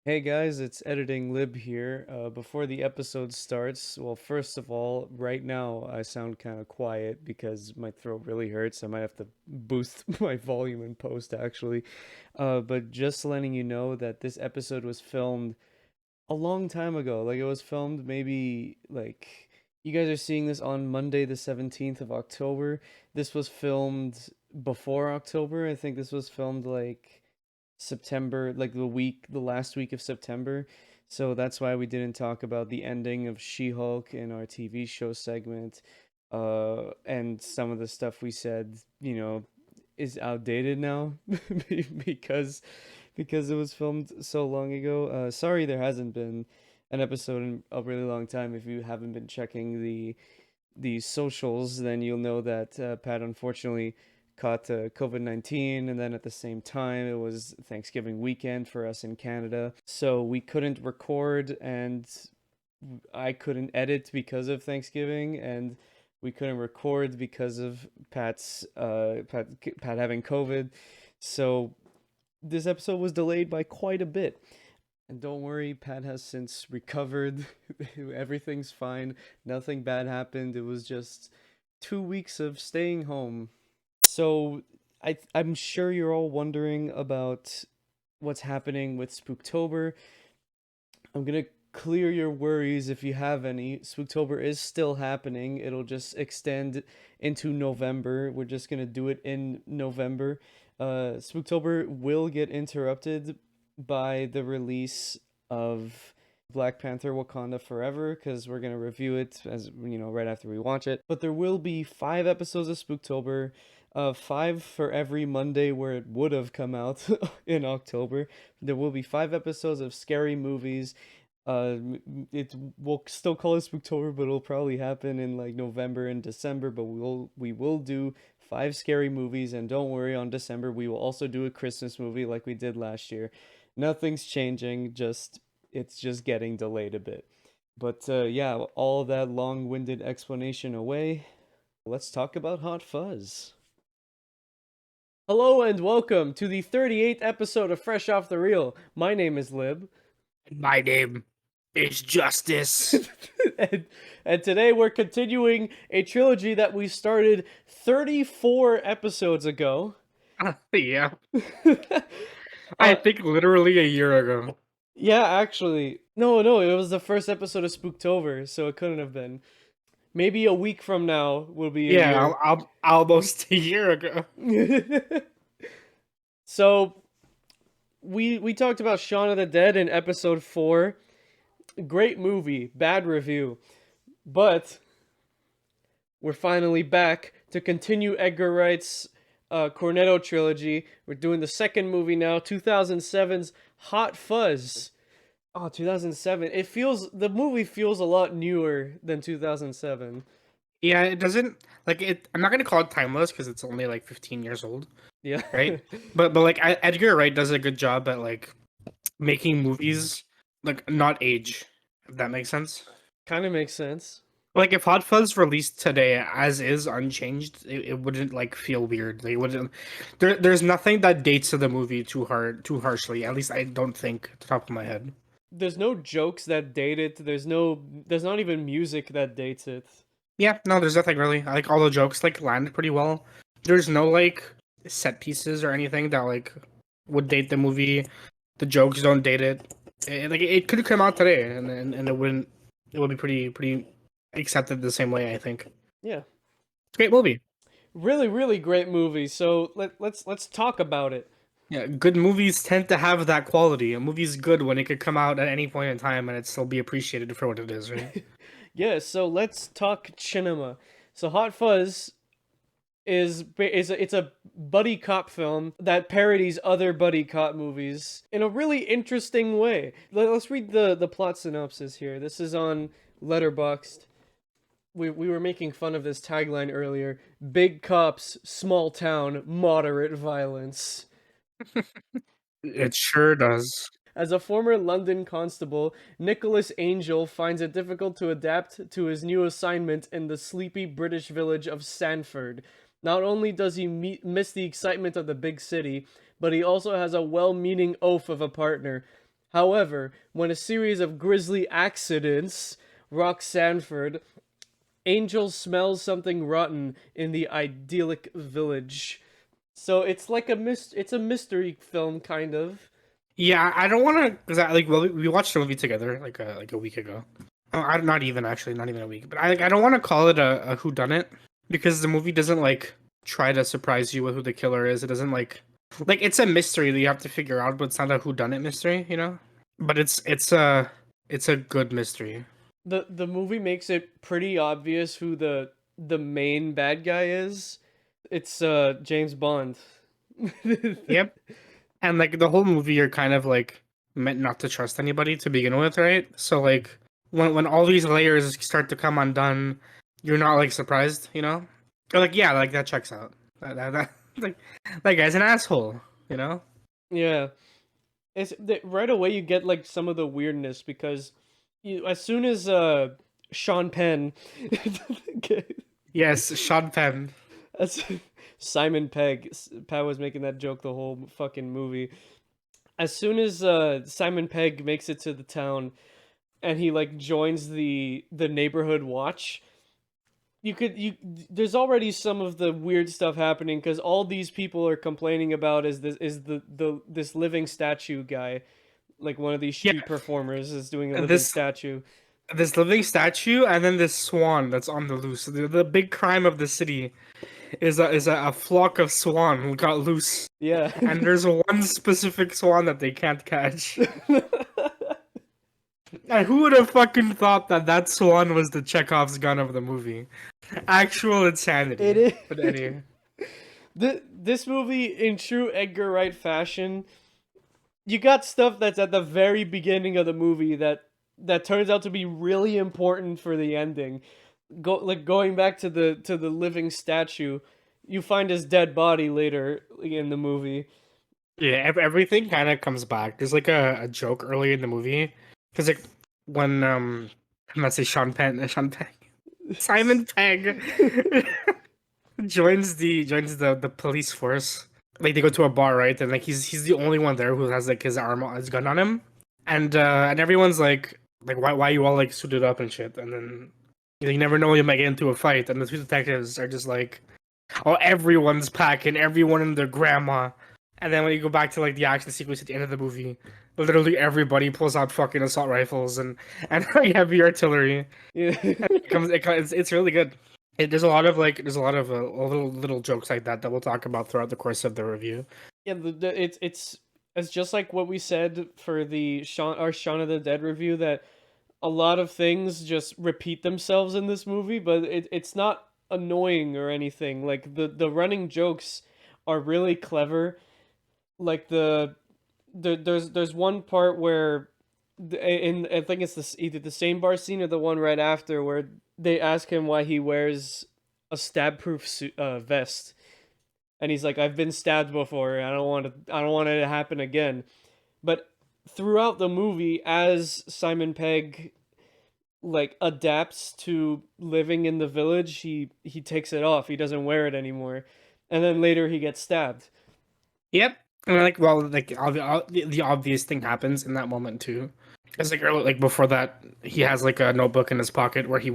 Hey guys, it's Editing Lib here. Before the episode starts, well, first of all, right now I sound kind of quiet because my throat really hurts. I might have to boost my volume in post actually. But just letting you know that this episode was filmed a long time ago. Like it was filmed maybe like you guys are seeing this on Monday the 17th of October. This was filmed before October. I think this was filmed like September, like the last week of September. So that's why we didn't talk about the ending of She-Hulk in our TV show segment. And some of the stuff we said, is outdated now because because it was filmed so long ago. Sorry there hasn't been an episode in a really long time. If you haven't been checking the socials, then you'll know that Pat unfortunately caught COVID-19, and then at the same time, it was Thanksgiving weekend for us in Canada. So we couldn't record, and I couldn't edit because of Thanksgiving, and we couldn't record because of Pat having COVID. So this episode was delayed by quite a bit. And don't worry, Pat has since recovered. Everything's fine. Nothing bad happened. It was just 2 weeks of staying home. So I'm sure you're all wondering about what's happening with Spooktober. I'm gonna clear your worries if you have any. Spooktober is still happening. It'll just extend into November. We're just gonna do it in November. Spooktober will get interrupted by the release of Black Panther Wakanda Forever because we're going to review it as right after we watch it. But there will be 5 episodes of Spooktober, 5 for every Monday where it would have come out in October. There will be 5 episodes of scary movies. It we'll still call it Spooktober, but it'll probably happen in like November and December. But we will do 5 scary movies, and don't worry, on December we will also do a Christmas movie like we did last year. Nothing's changing, just it's just getting delayed a bit. But yeah, all that long-winded explanation away, let's talk about Hot Fuzz. Hello and welcome to the 38th episode of Fresh Off the Reel. My name is Lib. My name is Justice. and today we're continuing a trilogy that we started 34 episodes ago. Yeah, I uh, think literally a year ago. yeah, actually. No, it was the first episode of Spooktober, so it couldn't have been. Maybe a week from now will be a Yeah, year. almost a year ago. So we talked about Shaun of the Dead in episode 4. Great movie, bad review. But we're finally back to continue Edgar Wright's Cornetto trilogy. We're doing the second movie now, 2007's Hot Fuzz. Oh, 2007. The movie feels a lot newer than 2007. Yeah, it doesn't like it. I'm not gonna call it timeless because it's only like 15 years old, Yeah. right? But like Edgar Wright does a good job at like making movies like not age. If that makes sense. Kind of makes sense. Like if Hot Fuzz released today as is unchanged, it wouldn't like feel weird. Like, it wouldn't. There's nothing that dates the movie too harshly. At least I don't think, at the top of my head. There's no jokes that date it. There's not even music that dates it. Yeah, no, there's nothing really. I like all the jokes like landed pretty well. There's no like set pieces or anything that like would date the movie. The jokes don't date it. Like it could come out today, and it wouldn't. It would be pretty accepted the same way. I think. Yeah. It's a great movie. Really great movie. So let's talk about it. Yeah, good movies tend to have that quality. A movie's good when it could come out at any point in time and it still be appreciated for what it is, right? Yeah, so let's talk cinema. So Hot Fuzz it's a buddy cop film that parodies other buddy cop movies in a really interesting way. Let's read the plot synopsis here. This is on Letterboxd. We were making fun of this tagline earlier. Big cops, small town, moderate violence. It sure does. As a former London constable, Nicholas Angel finds it difficult to adapt to his new assignment in the sleepy British village of Sanford. Not only does he miss the excitement of the big city, but he also has a well-meaning oaf of a partner. However, when a series of grisly accidents rock Sanford, Angel smells something rotten in the idyllic village. So it's like it's a mystery film kind of. Yeah, I don't want to, because I like, well, we watched the movie together like a week ago. Oh, not even actually, not even a week. But I don't want to call it a whodunit because the movie doesn't like try to surprise you with who the killer is. It doesn't like it's a mystery that you have to figure out, but it's not a whodunit mystery, you know. But it's a good mystery. The movie makes it pretty obvious who the main bad guy is. It's James Bond. Yep. And like the whole movie, you're kind of like meant not to trust anybody to begin with, right? So like when all these layers start to come undone, you're not like surprised, you know? Or like yeah, like that checks out. Like that guy's an asshole, you know? Yeah. Right away you get like some of the weirdness because as soon as Sean Penn Yes, Sean Penn. as Simon Pegg, Pat was making that joke the whole fucking movie. As soon as Simon Pegg makes it to the town and he like joins the neighborhood watch, you there's already some of the weird stuff happening because all these people are complaining about is the this living statue guy, like one of these Yeah, street performers is doing a living this statue. this living statue and then this swan that's on the loose. The big crime of the city is a flock of swan who got loose. Yeah. And there's one specific swan that they can't catch. And who would have fucking thought that that swan was the Chekhov's gun of the movie? Actual insanity. It is. But anyway. This movie, in true Edgar Wright fashion, you got stuff that's at the very beginning of the movie that turns out to be really important for the ending. Going back to the living statue, you find his dead body later in the movie. Yeah, everything kind of comes back. There's like a joke early in the movie. Because like when I'm not say Sean Pegg. Simon Pegg joins the police force. Like they go to a bar, right? And like he's the only one there who has like his gun on him. And everyone's like why you all like suited up and shit. And then you never know you might get into a fight. And the two detectives are just like, oh, everyone's packing, everyone and their grandma. And then when you go back to like the action sequence at the end of the movie, literally everybody pulls out fucking assault rifles and like heavy artillery. Yeah. It's really good. There's a lot of little jokes like that we'll talk about throughout the course of the review. Yeah, it's just like what we said for the Shaun of the Dead review, that a lot of things just repeat themselves in this movie, but it's not annoying or anything. Like the running jokes are really clever. Like there's one part where I think it's either the same bar scene or the one right after where they ask him why he wears a stab-proof vest, and he's like, "I've been stabbed before. I don't want it to happen again." But throughout the movie, as Simon Pegg like adapts to living in the village, he takes it off. He doesn't wear it anymore, and then later he gets stabbed. Yep. And like, well, like the obvious thing happens in that moment too. It's like early, like before that, he has like a notebook in his pocket where he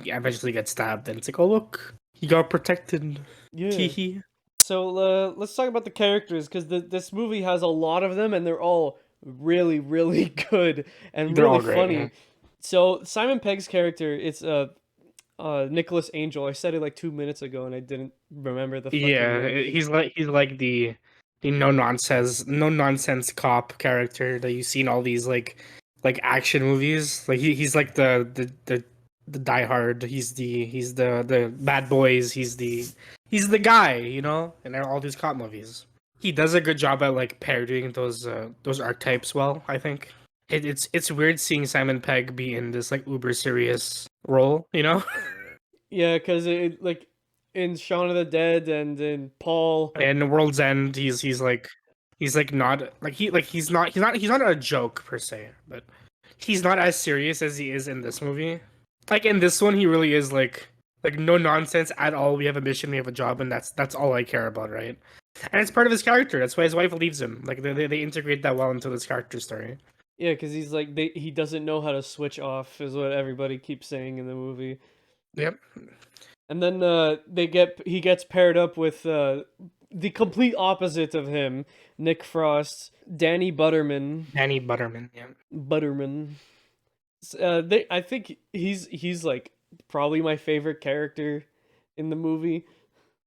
eventually gets stabbed, and it's like, oh look, he got protected. Yeah. Teehee. So let's talk about the characters because this movie has a lot of them and they're all really really good and They're really all great, funny. yeah. So Simon Pegg's character, it's Nicholas Angel. I said it like 2 minutes ago and I didn't remember the fucking Yeah, name. he's like the no nonsense cop character that you see in all these like action movies. Like he's like the diehard. He's the bad boys. He's the guy, you know, in all these cop movies. He does a good job at like parodying those archetypes well, I think. It's weird seeing Simon Pegg be in this like uber serious role, you know? Yeah, because it like in Shaun of the Dead and in Paul. In World's End, he's like not like he's not a joke per se, but he's not as serious as he is in this movie. Like in this one, he really is like no nonsense at all. We have a mission, we have a job, and that's all I care about, right? And it's part of his character. That's why his wife leaves him. Like they integrate that well into this character story. Yeah, because he's like he doesn't know how to switch off, is what everybody keeps saying in the movie. Yep. And then he gets paired up with the complete opposite of him, Nick Frost, Danny Butterman. Danny Butterman. Yeah. Butterman. I think he's like probably my favorite character in the movie.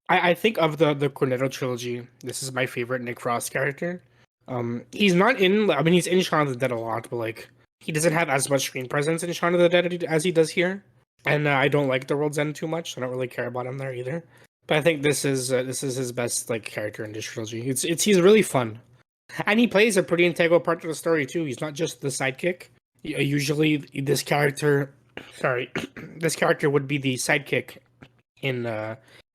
I think of the Cornetto trilogy, this is my favorite Nick Frost character. He's not in. I mean, he's in Shaun of the Dead a lot, but like he doesn't have as much screen presence in Shaun of the Dead as he does here. And I don't like The World's End too much. So I don't really care about him there either. But I think this is his best like character in this trilogy. It's he's really fun, and he plays a pretty integral part to the story too. He's not just the sidekick. Usually, this character, sorry, this character would be the sidekick in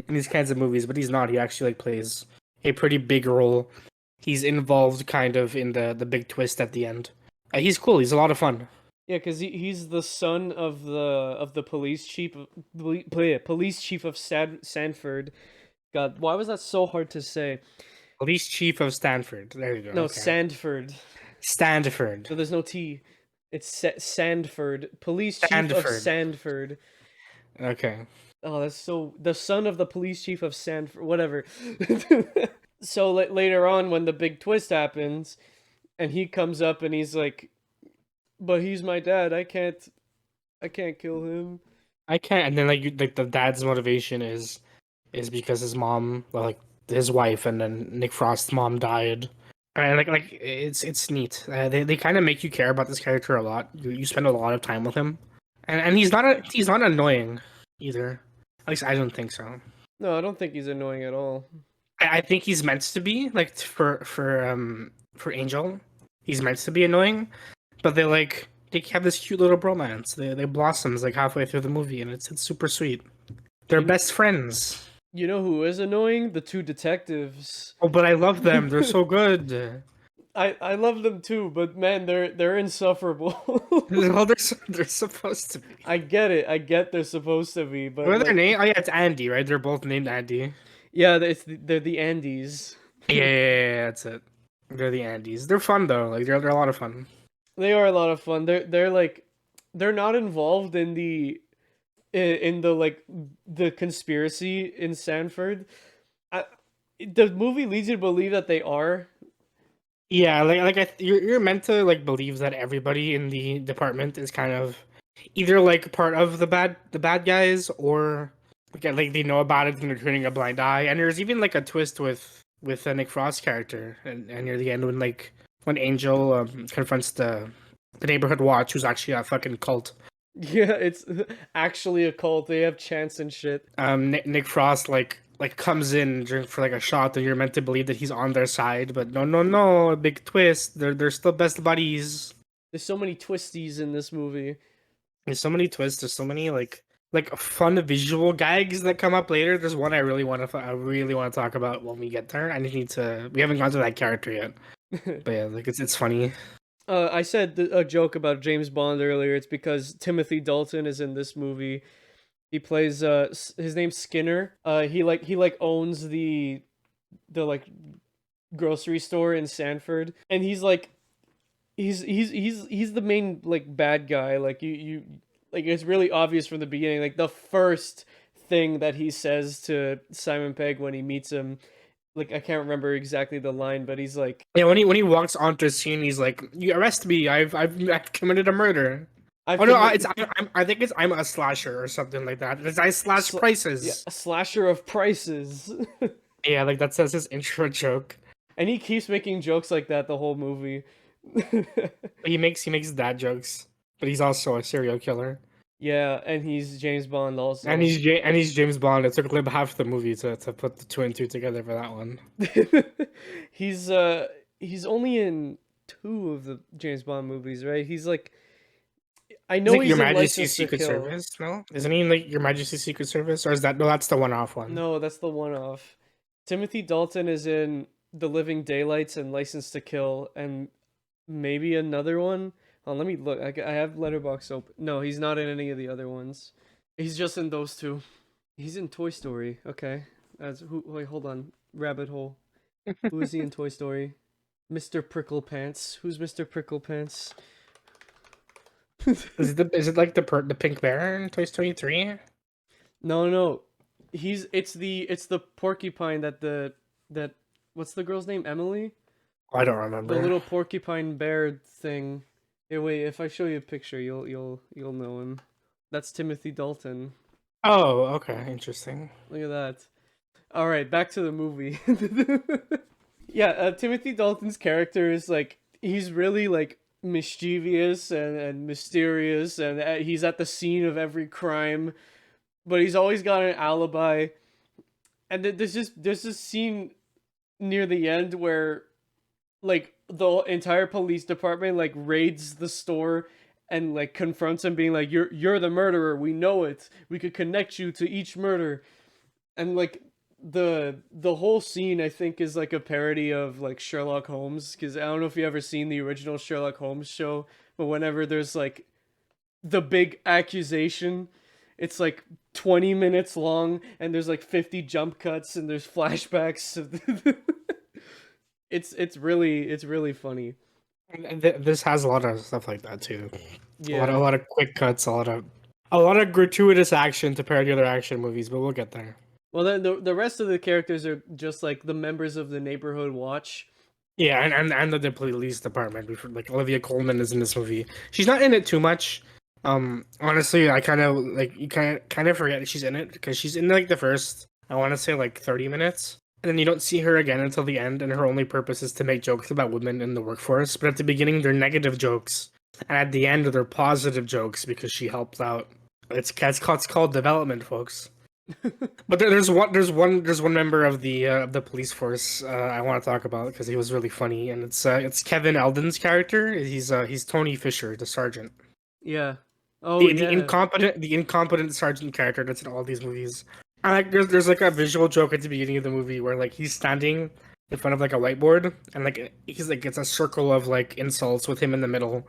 these kinds of movies, but he's not. He actually like plays a pretty big role. He's involved kind of in the big twist at the end. He's cool. He's a lot of fun. Yeah, because he's the son of the police chief of Sanford. God, why was that so hard to say? Police chief of Stanford. There you go. No, Okay. Sandford. Stanford. So there's no T. It's Sandford. Police chief of Stanford. Sandford. Okay. Oh, that's so the son of the police chief of Sanford. Whatever. So later on, when the big twist happens, and he comes up and he's like, "But he's my dad. I can't kill him." I can't. And then like the dad's motivation is because his mom, well, like his wife, and then Nick Frost's mom died. And like it's neat. They kind of make you care about this character a lot. You spend a lot of time with him, and he's not annoying either. At least I don't think so. No, I don't think he's annoying at all. I think he's meant to be like for Angel, he's meant to be annoying, but they have this cute little bromance. They blossoms like halfway through the movie, and it's super sweet. They're You, best friends. you know who is annoying? The two detectives. Oh, but I love them. They're so good. I love them too, but man, they're insufferable. Well, they're supposed to be. I get it. I get they're supposed to be, but What are their like, name? Oh yeah, it's Andy, right? They're both named Andy. yeah, they're the Andes. Yeah, that's it. They're the Andes. They're fun though. Like they're a lot of fun. They are a lot of fun. They're like they're not involved in the like the conspiracy in Sanford. I, the movie leads you to believe that they are. Yeah, you're meant to like believe that everybody in the department is kind of either like part of the bad guys, or like they know about it and they're turning a blind eye. And there's even like a twist with a Nick Frost character, and near the end when Angel confronts the neighborhood watch, who's actually a fucking cult. Yeah, it's actually a cult. They have chants and shit. Nick Frost like comes in for like a shot, and you're meant to believe that he's on their side, but no, a big twist. They're still best buddies. There's so many twisties in this movie. There's so many twists. There's so many like fun visual gags that come up later. There's one I really want to talk about when we get there. I need to. We haven't gone to that character yet, but yeah, like it's funny. I said a joke about James Bond earlier. It's because Timothy Dalton is in this movie. He plays his name's Skinner. He owns the like grocery store in Sanford, and he's the main like bad guy. Like you like it's really obvious from the beginning. Like the first thing that he says to Simon Pegg when he meets him, like I can't remember exactly the line, but he's like, Yeah, when he walks onto the scene, he's like, "You arrest me! I've committed a murder." "I've Oh no, commi- I think it's I'm a slasher or something like that. It's I slash sla- yeah, prices. a slasher of prices." Yeah, like that's his intro joke. And he keeps making jokes like that the whole movie. He makes dad jokes, but he's also a serial killer. Yeah, and he's James Bond also. And he's James Bond. It took like half the movie to put the two and two together for that one. he's he's only in two of the James Bond movies, right? He's like I It's know like he's Your in Majesty's License to Secret Kill. Service, no? Isn't he in, like Your Majesty's Secret Service, or is that no? That's the one-off one. No, that's the one off. Timothy Dalton is in The Living Daylights and License to Kill and maybe another one. Oh, let me look. I have Letterboxd open. No, he's not in any of the other ones. He's just in those two. He's in Toy Story. Okay. Wait, hold on. Rabbit hole. Who is he in Toy Story? Mr. Prickle Pants. Who's Mr. Prickle Pants? Is it like the pink bear in Toy Story 3? No, no. It's the porcupine that what's the girl's name? Emily? I don't The remember. little porcupine bear thing. Hey, wait, if I show you a picture, you'll know him. That's Timothy Dalton. Oh, okay, interesting. Look at that. All right, back to the movie. Yeah, Timothy Dalton's character is like he's really like mischievous and mysterious, and he's at the scene of every crime, but he's always got an alibi. And there's this scene near the end where like the entire police department like raids the store and like confronts him, being like, you're the murderer. We know it. We could connect you to each murder." And like the whole scene I think is like a parody of like Sherlock Holmes, because I don't know if you ever seen the original Sherlock Holmes show, but whenever there's like the big accusation, it's like 20 minutes long and there's like 50 jump cuts and there's flashbacks. It's really funny. And this has a lot of stuff like that too. A Yeah. lot of quick cuts, a lot of gratuitous action to parody other action movies, but we'll get there. Well, then the rest of the characters are just like the members of the neighborhood watch. Yeah, and the police department. Like Olivia Colman is in this movie. She's not in it too much. Honestly, I kind of like you kind of forget she's in it because she's in like the first, I want to say like 30 minutes, and then you don't see her again until the end. And her only purpose is to make jokes about women in the workforce. But at the beginning, they're negative jokes, and at the end, they're positive jokes because she helped out. It's called development, folks. But there's one member of the police force I want to talk about because he was really funny, and it's Kevin Eldon's character. He's Tony Fisher, the sergeant, Yeah. Oh yeah. the incompetent sergeant character that's in all these movies. And like there's like a visual joke at the beginning of the movie where like he's standing in front of like a whiteboard, and like he's like it's a circle of like insults with him in the middle.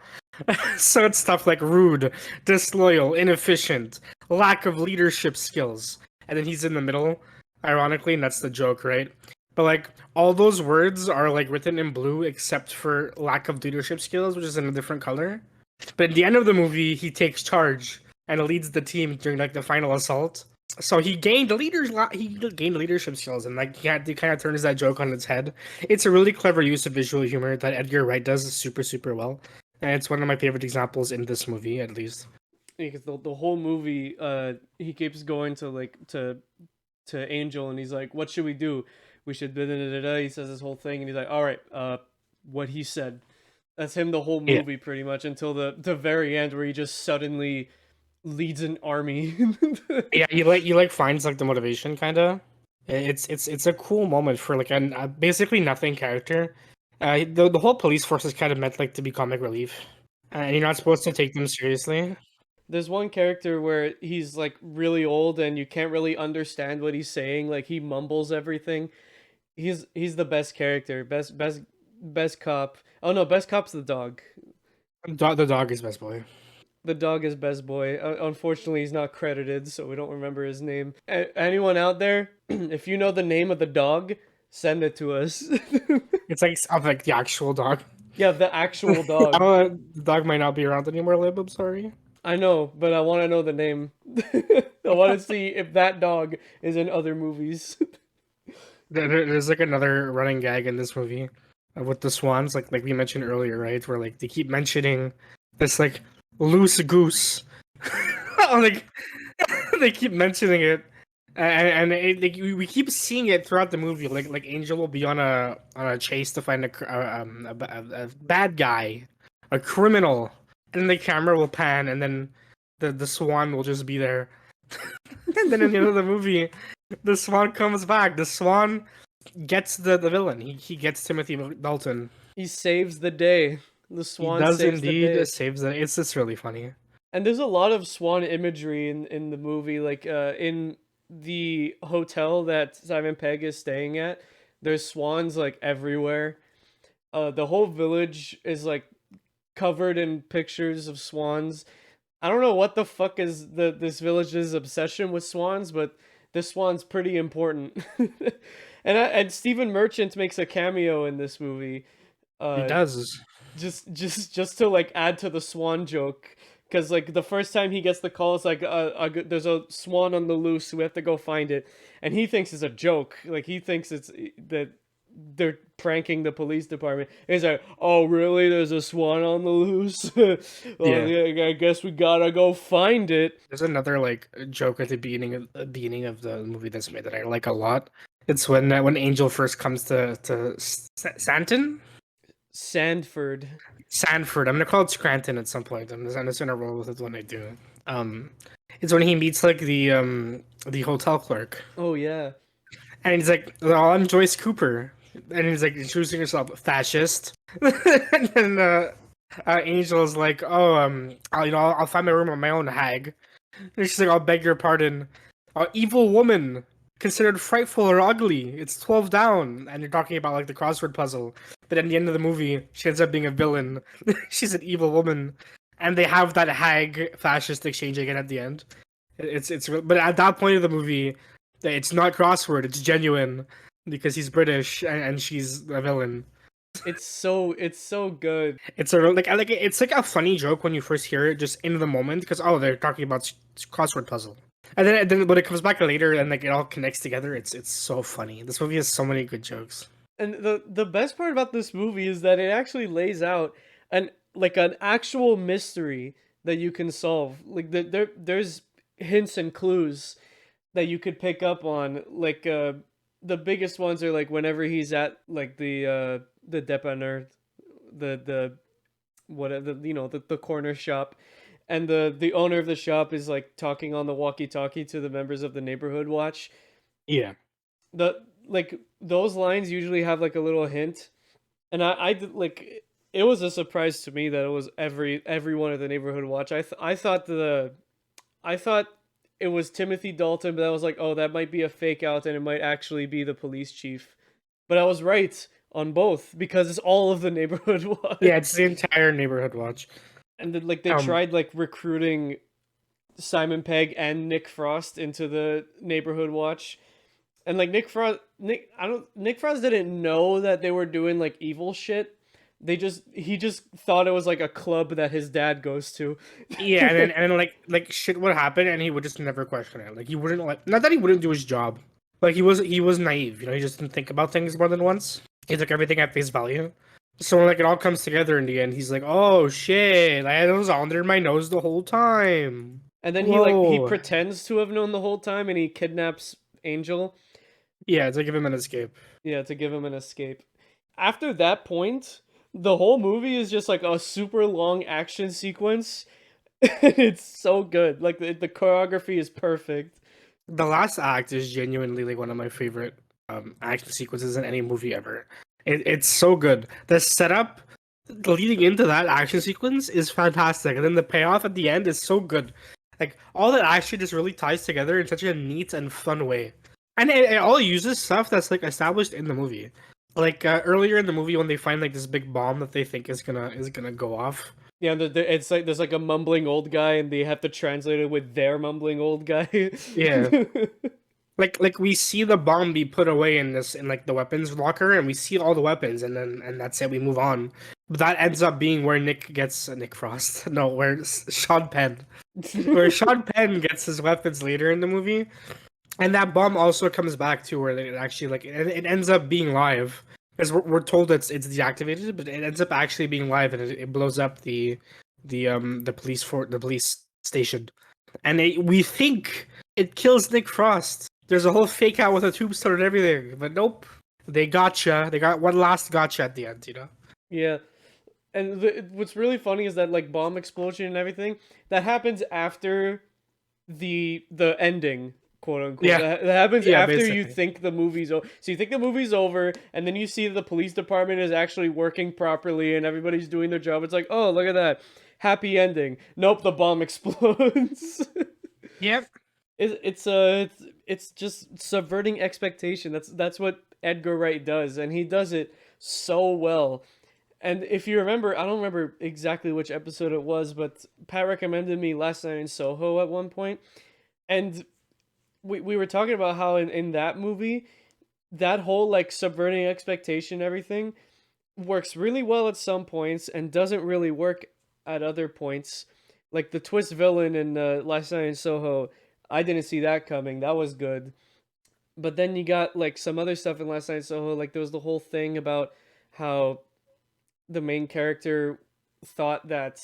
So it's stuff like rude, disloyal, inefficient, lack of leadership skills, and then he's in the middle, ironically, and that's the joke, right? But like all those words are like written in blue except for lack of leadership skills, which is in a different color. But at the end of the movie, he takes charge and leads the team during like the final assault. So he gained leadership skills, and like he kind of turns that joke on its head. It's a really clever use of visual humor that Edgar Wright does super well, and it's one of my favorite examples in this movie, at least. Because the whole movie, he keeps going to like to Angel, and he's like, "What should we do? We should da da da da." He says this whole thing, and he's like, "All right, what he said." That's him the whole Yeah, movie, pretty much, until the very end, where he just suddenly leads an army. yeah, he like finds like the motivation, kind of. It's a cool moment for like an basically nothing character. The whole police force is kind of meant like to be comic relief, and you're not supposed to take them seriously. There's one character where he's like really old and you can't really understand what he's saying. Like he mumbles everything. He's the best character, best cop. Oh no, best cop's the dog. The dog is best boy. The dog is best boy. Unfortunately, he's not credited, so we don't remember his name. Anyone out there, if you know the name of the dog, send it to us. It's like of like the actual dog. Yeah, the actual I dog. don't, the dog might not be around anymore, Lib. I'm sorry. I know, but I want to know the name. I want to see if that dog is in other movies. There's like another running gag in this movie with the swans, like we mentioned earlier, right? Where like they keep mentioning this like loose goose, like they keep mentioning it, we keep seeing it throughout the movie. Like Angel will be on a chase to find a bad guy, a criminal, and then the camera will pan, and then the swan will just be there. And then at the end of the movie, the swan comes back. The swan gets the villain. He gets Timothy Dalton. He saves the day. The He swan does saves the day. indeed saves it. It's just really funny. And there's a lot of swan imagery in the movie, like in the hotel that Simon Pegg is staying at. There's swans like everywhere. The whole village is like covered in pictures of swans. I don't know what the fuck is this village's obsession with swans, but this swan's pretty important. And Stephen Merchant makes a cameo in this movie. He Uh, does. just to like add to the swan joke, because like the first time he gets the call, it's like there's a swan on the loose, we have to go find it, and he thinks it's a joke, like he thinks it's that they're pranking the police department. He's like, oh really, there's a swan on the loose. Well, Yeah. yeah, I guess we gotta go find it. There's another like joke at the beginning of the movie that's made that I like a lot. It's when Angel first comes to Santon. Sandford. Sanford. I'm gonna call it Scranton at some point. I'm just gonna roll with it when I do it. Um, it's when he meets like the hotel clerk, Oh yeah. and he's like, "Oh, I'm Joyce Cooper," and he's like introducing herself, fascist. And then Angel's like, "Oh, I'll find my room on my own, hag." And she's like, "I'll beg your pardon, evil woman." Considered frightful or ugly, it's 12 down, and you're talking about like the crossword puzzle. But at the end of the movie, she ends up being a villain. She's an evil woman, and they have that hag fascist exchange again at the end. But at that point of the movie, it's not crossword; it's genuine because he's British and she's a villain. It's so good. It's a like I like it, it's like a funny joke when you first hear it, just in the moment, because oh, they're talking about crossword puzzle, and then when it comes back later and like it all connects together, it's so funny. This movie has so many good jokes. And the best part about this movie is that it actually lays out an actual mystery that you can solve. Like there's hints and clues that you could pick up on. Like the biggest ones are like whenever he's at like the dépanneur, the whatever, the corner shop, and the owner of the shop is like talking on the walkie-talkie to the members of the neighborhood watch. Yeah, The like those lines usually have like a little hint, and I did like it was a surprise to me that it was everyone at the neighborhood watch. I thought it was Timothy Dalton, but I was like, oh, that might be a fake out, and it might actually be the police chief. But I was right on both because it's all of the neighborhood watch. yeah, it's the entire neighborhood watch. And then, like they Um, tried like recruiting Simon Pegg and Nick Frost into the neighborhood watch, and like Nick Frost didn't know that they were doing like evil shit. He just thought it was like a club that his dad goes to. yeah, and then like shit would happen, and he would just never question it. Like he wouldn't like not that he wouldn't do his job, like he was naive. He just didn't think about things more than once. He took everything at face value. So when like it all comes together in the end, he's like, "Oh shit! I was under my nose the whole time." And then he Whoa. pretends to have known the whole time, and he kidnaps Angel. Yeah, to give him an escape. Yeah, to give him an escape. After that point, the whole movie is just like a super long action sequence. It's so good. Like the choreography is perfect. The last act is genuinely like one of my favorite action sequences in any movie ever. It's so good. The setup leading into that action sequence is fantastic, and then the payoff at the end is so good. Like all that action just really ties together in such a neat and fun way, and it all uses stuff that's like established in the movie. Like earlier in the movie when they find like this big bomb that they think is gonna go off. Yeah, it's like there's like a mumbling old guy, and they have to translate it with their mumbling old guy. Yeah, like we see the bomb be put away in like the weapons locker, and we see all the weapons, and that's it. We move on. But that ends up being where Nick gets Nick Frost. No, where Sean Penn, where Sean Penn gets his weapons later in the movie, and that bomb also comes back to where it actually like it ends up being live because we're told it's deactivated, but it ends up actually being live, and it blows up the police station, and we think it kills Nick Frost. There's a whole fake out with a tombstone and everything, but nope. They gotcha. They got one last gotcha at the end. Yeah. And what's really funny is that like bomb explosion and everything that happens after the ending, quote unquote. Yeah, That happens yeah, after you basically. think the movie's over. So you think the movie's over, and then you see that the police department is actually working properly and everybody's doing their job. It's like, oh, look at that, happy ending. Nope, the bomb explodes. Yep. It's just subverting expectation. That's what Edgar Wright does, and he does it so well. And if you remember, I don't remember exactly which episode it was, but Pat recommended me Last Night in Soho at one point, and we were talking about how in that movie, that whole like subverting expectation and everything, works really well at some points and doesn't really work at other points. Like the twist villain in Last Night in Soho, I didn't see that coming. That was good. But then you got like some other stuff in Last Night in Soho. Like there was the whole thing about how the main character thought that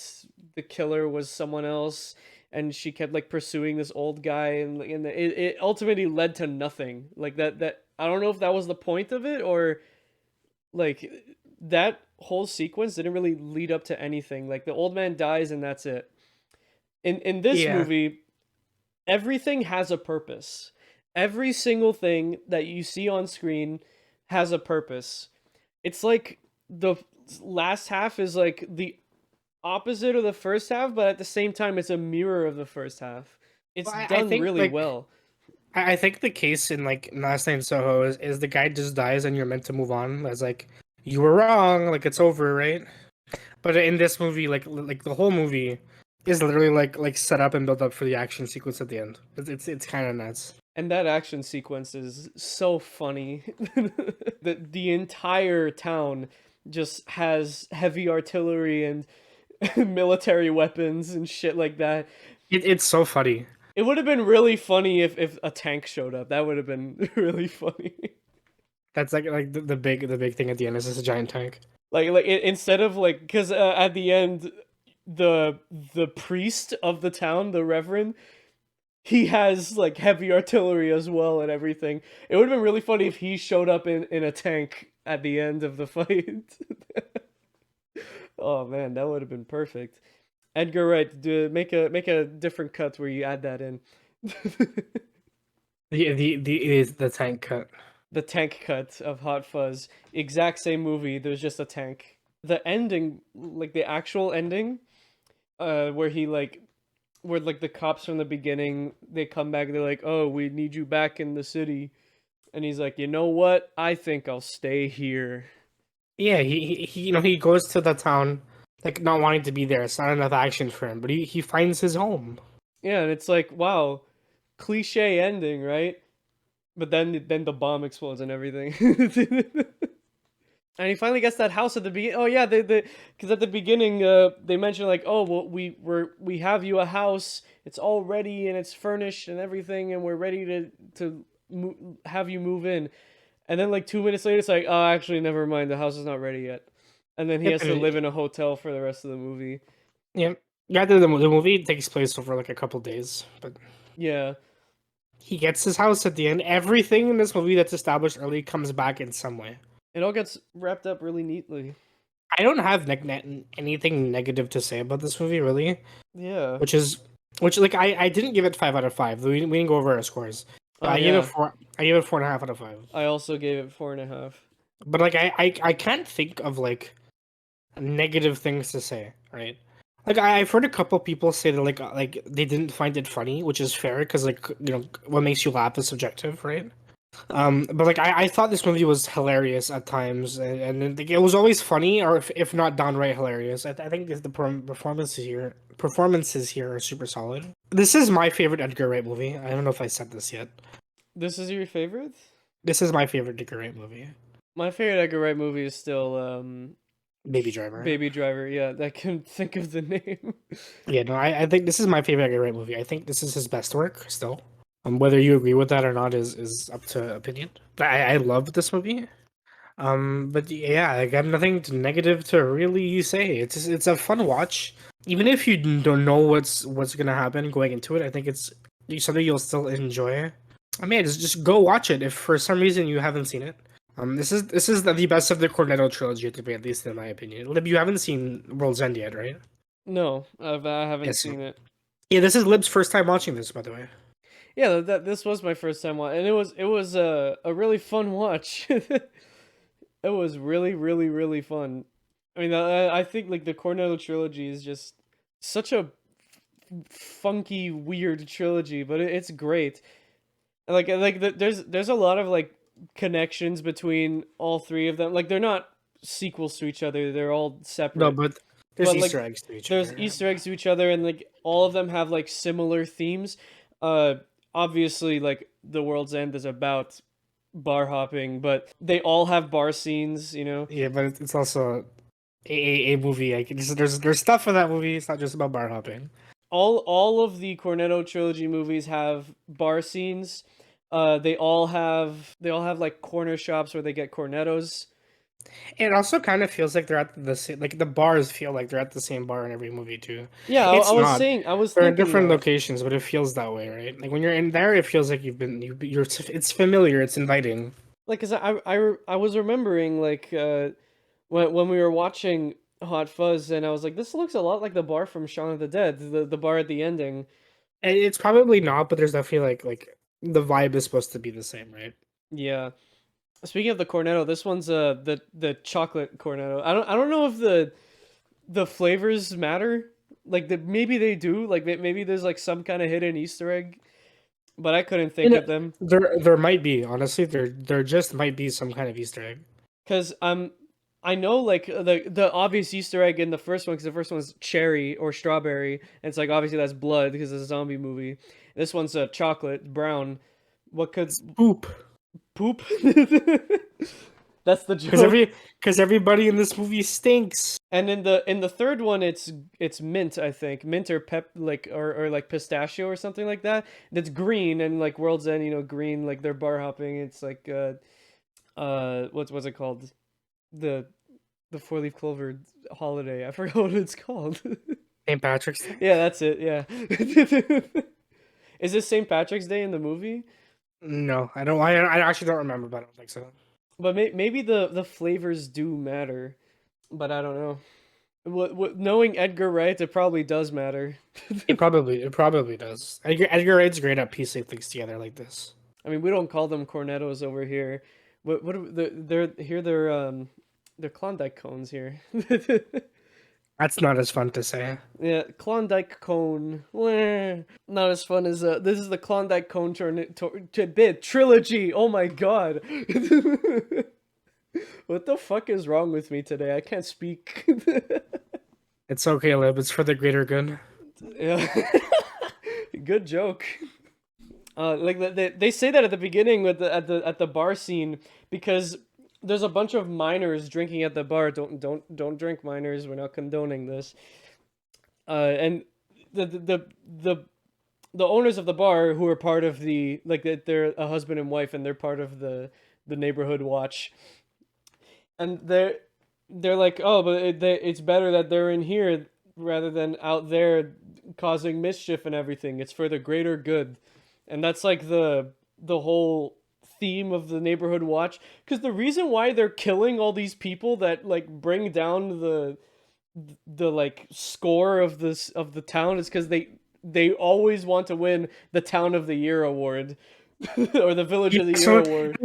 the killer was someone else, and she kept like pursuing this old guy, and it ultimately led to nothing. Like that I don't know if that was the point of it, or like that whole sequence didn't really lead up to anything. Like the old man dies and that's it. In this Yeah. movie, everything has a purpose. Every single thing that you see on screen has a purpose. It's like the last half is like the opposite of the first half, but at the same time it's a mirror of the first half. It's Well, I done think really like well. I think the case in like Last Night in Soho is the guy just dies and you're meant to move on. As like you were wrong, like it's over, right? But in this movie, like the whole movie is literally like set up and built up for the action sequence at the end. It's kind of nuts. And that action sequence is so funny. The entire town just has heavy artillery and military weapons and shit like that. It's so funny. It would have been really funny if a tank showed up. That would have been really funny. That's like the big thing at the end is just a giant tank. Instead of like, because at the end, the priest of the town, the reverend, he has like heavy artillery as well and everything. It would have been really funny if he showed up in a tank at the end of the fight. Oh man, that would have been perfect. Edgar Wright, make a different cut where you add that in. The tank cut. The tank cut of Hot Fuzz, exact same movie. There's just a tank. The ending, like the actual ending, where he like, where like the cops from the beginning, they come back. They're like, "Oh, we need you back in the city," and he's like, "You know what? I think I'll stay here." Yeah, he he goes to the town like not wanting to be there. It's not enough action for him, but he finds his home. Yeah, and it's like, wow, cliche ending, right? But then the bomb explodes and everything. And he finally gets that house at the beginning. Oh yeah, they because at the beginning they mentioned like, oh well, we have you a house. It's all ready and it's furnished and everything, and we're ready have you move in. And then like 2 minutes later, it's like, oh, actually, never mind. The house is not ready yet. And then he Yep, has to live in a hotel for the rest of the movie. yeah. Yeah, the movie takes place over like a couple days, but Yeah, he gets his house at the end. Everything in this movie that's established early comes back in some way. it all gets wrapped up really neatly. I don't have anything negative to say about this movie, really. Yeah. Which like I didn't give it 5 out of 5. We didn't go over our scores. But Oh I gave it yeah. four. I gave it 4.5 out of 5. I also gave it 4.5. But like I can't think of like negative things to say, right? Like I've heard a couple people say that like they didn't find it funny, which is fair because like what makes you laugh is subjective, right? But like I thought this movie was hilarious at times, and like, it was always funny, or if not downright hilarious. I think the performances here are super solid. This is my favorite Edgar Wright movie. I don't know if I said this yet. This is your favorite? This is my favorite Edgar Wright movie. My favorite Edgar Wright movie is still Baby Driver. Baby Driver. Yeah, I couldn't think of the name. Yeah, no, I think this is my favorite Edgar Wright movie. I think this is his best work still. Whether you agree with that or not is up to opinion. But I love this movie. But yeah, I have nothing negative to really say. It's a fun watch. Even if you don't know what's gonna happen going into it, I think it's something you'll still enjoy. I mean, just go watch it if for some reason you haven't seen it. This is the best of the Cornetto trilogy, at least in my opinion. Lib, you haven't seen World's End yet, right? No, I haven't Yes. seen it. Yeah, this is Lib's first time watching this, by the way. Yeah, this was my first time watch, and it was a really fun watch. It was really really really fun. I mean, I think like the Cornetto trilogy is just such a funky weird trilogy, but it's great. There's a lot of like connections between all three of them. Like they're not sequels to each other; they're all separate. No, but there's But, like, Easter eggs to each There's other. Easter eggs to each other, and like all of them have like similar themes. Obviously, like the World's End is about bar hopping, but they all have bar scenes, you know. Yeah, but it's also a movie. Like there's stuff in that movie. It's not just about bar hopping. All of the Cornetto trilogy movies have bar scenes. They all have like corner shops where they get cornettos. It also kind of feels like they're at the same, like the bars feel like they're at the same bar in every movie too. Yeah, I It's was not. saying, I was They're in thinking different that locations, but it feels that way, right? Like when you're in there, it feels like you're. It's familiar. It's inviting. like, cause I was remembering like when we were watching Hot Fuzz, and I was like, this looks a lot like the bar from Shaun of the Dead, the bar at the ending. And it's probably not, but there's definitely like the vibe is supposed to be the same, right? Yeah. Speaking of the cornetto, this one's the chocolate cornetto. I don't know if the flavors matter. Like maybe they do. Like maybe there's like some kind of hidden Easter egg, but I couldn't think of them. There might be, honestly, there just might be some kind of Easter egg. Cause I know like the obvious Easter egg in the first one, because the first one's cherry or strawberry, and it's like obviously that's blood because it's a zombie movie. This one's chocolate brown. What could Poop. poop? That's the Because joke. because everybody in this movie stinks. And in the third one, it's mint, I think, mint or pep, like or like pistachio or something like that. That's green, and like World's End, green, like they're bar hopping. It's like what's it called? The the 4-leaf clover holiday. I forgot what it's called. St. Patrick's Day. Yeah, that's it. Yeah. Is this St. Patrick's Day in the movie? No, I don't. I actually don't remember, but I don't think so. But maybe the flavors do matter, but I don't know. Knowing Edgar Wright, it probably does matter. It probably does. Edgar Wright's great at piecing things together like this. I mean, we don't call them cornettos over here. What they're Klondike cones here. That's not as fun to say. Yeah, Klondike cone. Wah. Not as fun as this is the Klondike cone bit trilogy. Oh my god. What the fuck is wrong with me today? I can't speak. It's okay, Lib. It's for the greater good. Yeah. Good joke. Like they say that at the beginning with at the bar scene, because there's a bunch of minors drinking at the bar. Don't drink, minors. We're not condoning this. And the owners of the bar, who are part of the, like, they're a husband and wife, and they're part of the neighborhood watch, and they're like, oh, but it's better that they're in here rather than out there causing mischief and everything. It's for the greater good. And that's like the whole theme of the neighborhood watch, because the reason why they're killing all these people that like bring down the like score of the town is because they always want to win the town of the year award or the village of the year award.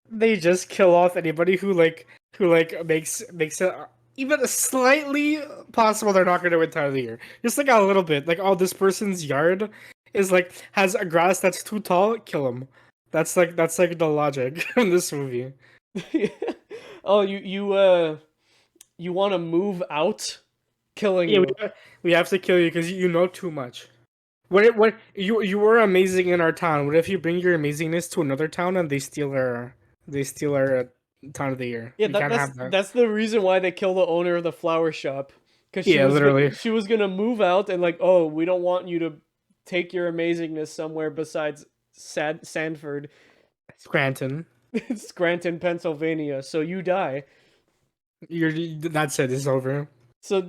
They just kill off anybody who makes it even slightly possible they're not going to win town of the year. Just like a little bit, like, oh, this person's yard is like has a grass that's too tall, kill him. That's like the logic in this movie. Oh, you want to move out, killing Yeah, you. we have to kill you because you know too much. What you were amazing in our town. What if you bring your amazingness to another town and they steal our town of the year? Yeah, We can't that's have that. that's the reason why they kill the owner of the flower shop, because Yeah, literally. she was gonna move out, and like, oh, we don't want you to take your amazingness somewhere besides Sanford, Scranton. Scranton, Pennsylvania, so you die. That's it. It's over. So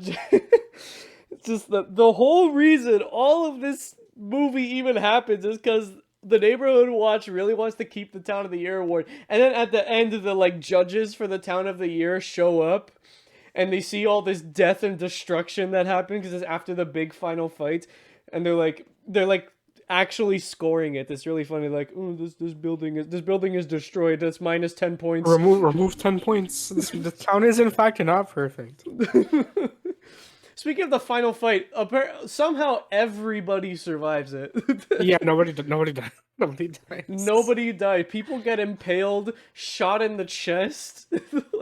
just the whole reason all of this movie even happens is because the neighborhood watch really wants to keep the town of the year award, and then at the end, the like judges for the town of the year show up, and they see all this death and destruction that happened because it's after the big final fight, and they're like actually scoring it. It's really funny. Like, oh, this building is destroyed. That's minus 10 points. Remove 10 points. The town is in fact not perfect. Speaking of the final fight, somehow everybody survives it. Yeah, nobody died. Nobody dies. Nobody died. People get impaled, shot in the chest.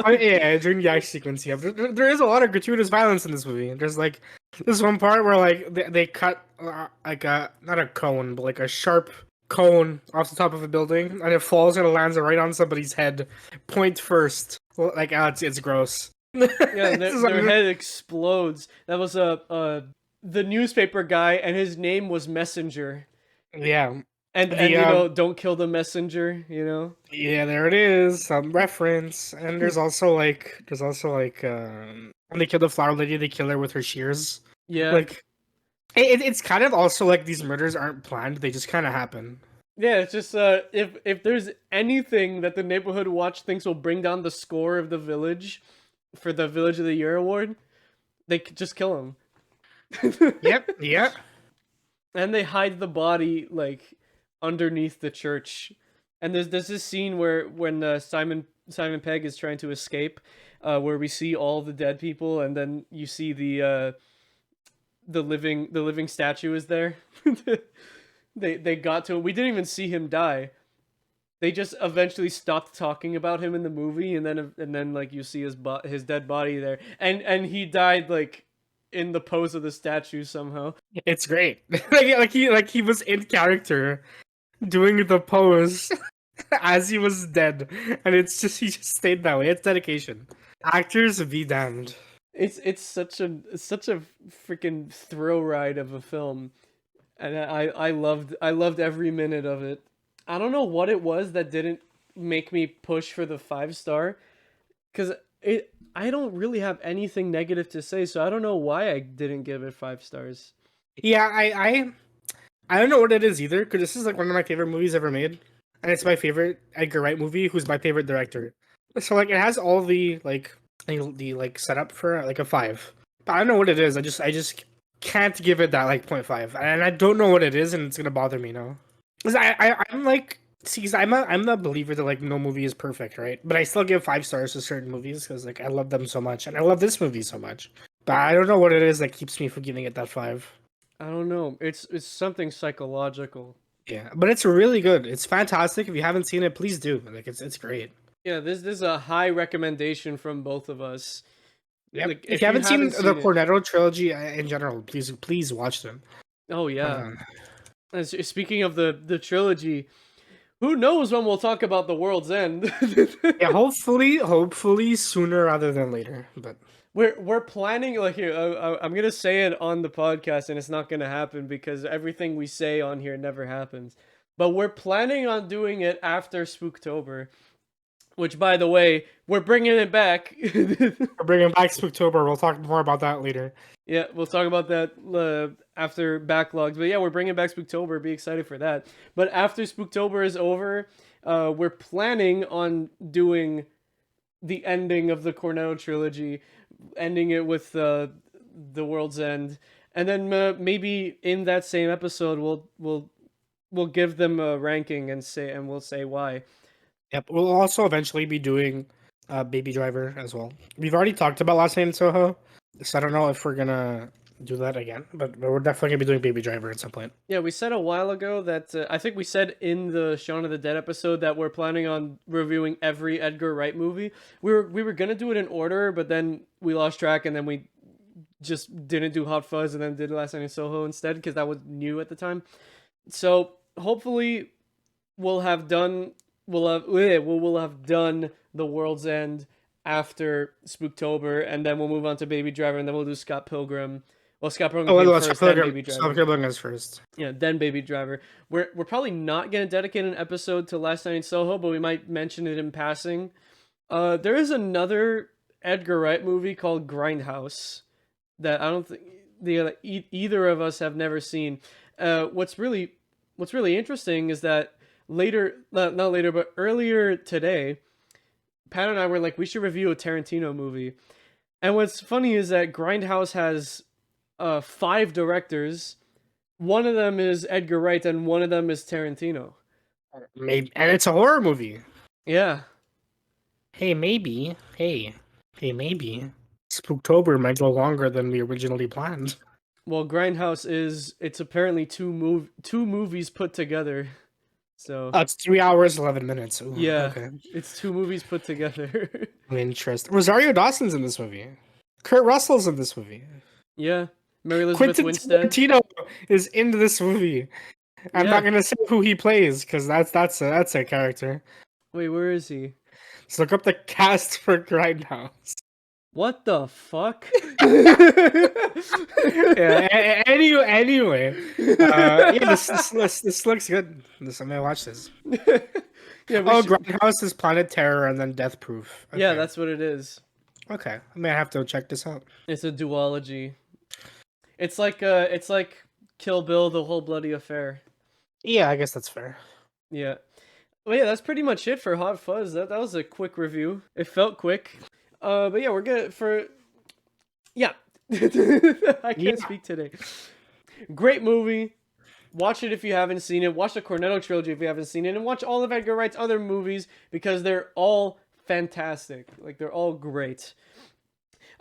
Yeah, during the action sequence, yeah. There is a lot of gratuitous violence in this movie. There's like this one part where like they cut like a not a cone, but like a sharp cone off the top of a building, and it falls and it lands right on somebody's head, point first. Well, like, it's gross. Yeah, and their head explodes. That was the newspaper guy, and his name was Messenger. Yeah. And you know, don't kill the messenger, you know. Yeah, there it is. Reference. And there's also like when they kill the flower lady, they kill her with her shears. Yeah. Like it's kind of also like these murders aren't planned, they just kind of happen. Yeah, it's just if there's anything that the Neighborhood Watch thinks will bring down the score of the village for the Village of the Year award, they could just kill him. Yep. And they hide the body like underneath the church. And there's this scene where when Simon Pegg is trying to escape, where we see all the dead people, and then you see the living statue is there. They got to him. We didn't even see him die. They just eventually stopped talking about him in the movie, and then like you see his dead body there, and he died like in the pose of the statue somehow. It's great. like he was in character doing the pose as he was dead, and he just stayed that way. It's dedication. Actors be damned. It's such a freaking thrill ride of a film, and I loved every minute of it. I don't know what it was that didn't make me push for the 5-star, because I don't really have anything negative to say, so I don't know why I didn't give it 5 stars. Yeah, I don't know what it is either, because this is like one of my favorite movies ever made, and it's my favorite Edgar Wright movie, who's my favorite director. So like it has all the like setup for like a 5, but I don't know what it is. I just can't give it that like 0.5, and I don't know what it is, and it's gonna bother me now. Cause I'm like, see, cause I'm a believer that like no movie is perfect, right? But I still give 5 stars to certain movies because like I love them so much, and I love this movie so much. But I don't know what it is that keeps me from giving it that 5. I don't know. It's something psychological. Yeah, but it's really good. It's fantastic. If you haven't seen it, please do. Like it's great. Yeah, this is a high recommendation from both of us. Yep. Like, if you haven't seen the Cornetto trilogy in general, please watch them. Oh yeah. Speaking of the trilogy, who knows when we'll talk about The World's End? Yeah, hopefully sooner rather than later. But we're planning, like, here. I'm gonna say it on the podcast, and it's not gonna happen because everything we say on here never happens. But we're planning on doing it after Spooktober, which, by the way, we're bringing it back. We're bringing back Spooktober. We'll talk more about that later. Yeah, we'll talk about that after backlogs. But yeah, we're bringing back Spooktober. Be excited for that. But after Spooktober is over, we're planning on doing the ending of the Cornetto trilogy, ending it with The World's End, and then maybe in that same episode we'll give them a ranking and we'll say why. Yep, we'll also eventually be doing Baby Driver as well. We've already talked about Last Night in Soho, so I don't know if we're gonna do that again, but we're definitely gonna be doing Baby Driver at some point. Yeah, we said a while ago that I think we said in the Shaun of the Dead episode that we're planning on reviewing every Edgar Wright movie. We were gonna do it in order, but then we lost track, and then we just didn't do Hot Fuzz, and then did Last Night in Soho instead because that was new at the time. So hopefully we'll have done The World's End after Spooktober, and then we'll move on to Baby Driver, and then we'll do Scott Pilgrim. Well, Scott Pilgrim first, then Baby Driver. Scott Pilgrim is first. Yeah, then Baby Driver. We're probably not going to dedicate an episode to Last Night in Soho, but we might mention it in passing. There is another Edgar Wright movie called Grindhouse that I don't think either of us have never seen. What's really interesting is that earlier today, Pat and I were like, we should review a Tarantino movie. And what's funny is that Grindhouse has 5 directors. One of them is Edgar Wright, and one of them is Tarantino. Maybe, and it's a horror movie. Yeah. Hey, maybe. Spooktober might go longer than we originally planned. Well, Grindhouse it's apparently two movies put together. So it's 3 hours 11 minutes. Ooh, yeah, okay. It's 2 movies put together. Interesting. Rosario Dawson's in this movie. Kurt Russell's in this movie. Yeah, Mary Elizabeth Quentin Winstead. Tarantino is in this movie. I'm not Yeah. gonna say who he plays because that's a character. Wait, where is he? Let's look up the cast for right now. What the fuck? Yeah. Anyway, yeah. This looks good. I'm gonna watch this. Yeah, we Oh, should. Grindhouse is Planet Terror and then Death Proof. Yeah, Okay. that's what it is. Okay. I may have to check this out. It's a duology. It's like Kill Bill, the whole bloody affair. Yeah, I guess that's fair. Yeah. Well, yeah, that's pretty much it for Hot Fuzz. That was a quick review. It felt quick. But yeah, we're good for. Yeah. I can't speak today. Great movie. Watch it if you haven't seen it. Watch the Cornetto trilogy if you haven't seen it, and watch all of Edgar Wright's other movies because they're all fantastic. Like they're all great.